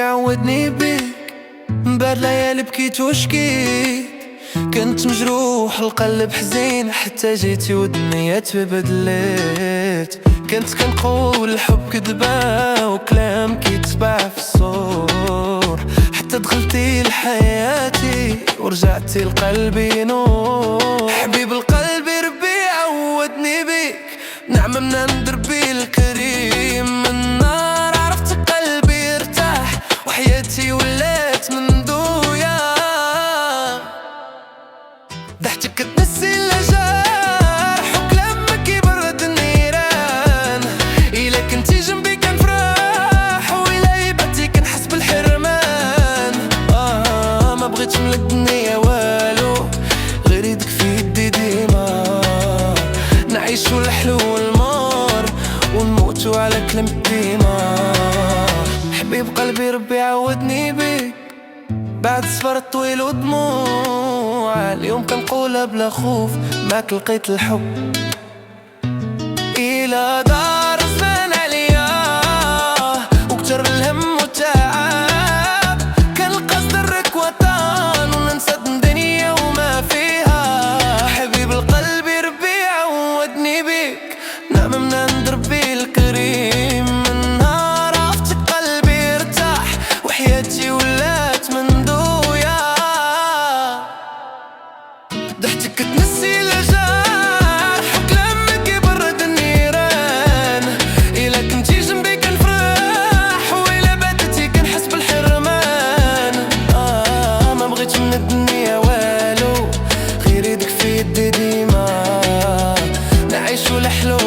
عودني بيك، من بعد ليالي بكيت وشكيت. كنت مجروح القلب حزين حتى جيتي والدنيا تبدلت. كنت كنقول الحب كدبة وكلام كيتباع في الصور، حتى دخلتي لحياتي ورجعتي لقلبي نور. حبيب القلب ربي عودني بيك، نعمة من عند ربي الكريم. من نار عرفت قلبي ارتاح وحياتي ولات من دويا. ضحكتك تنسي الجرح وكلامك يبرد النيران. إلا كنتي جنبي كنفرح وإلا يبعتي كنحس بالحرمان. ما بغيتش من الدنيا والو غير يدك في يدي ديما. نعيشو الحلو والمر ونموتو على كلمة ديما. حبيب قلبي ربي عودني بيك، بعد سفر طويل ودموع اليوم كنقولها بلا خوف، معاك لقيت الحب. إلى دار زمان عليا وكتر الهم والتعب، كان القصد نترك وطن وننسى الدنيا وما فيها. حبيب القلب ربي عودني بيك، نعمة من عند ربي الكريم. من نهار عرفتك قلبي ارتاح وحياتي ولات من دويا. ضحكتك تنسي الجرح وكلامك يبرد النيران. إلا كنتي جنبي كنفرح وإلا بعدتي كنحس بالحرمان. ما بغيتش من الدنيا والو غير يدك في يدي ديما. نعيشو الحلو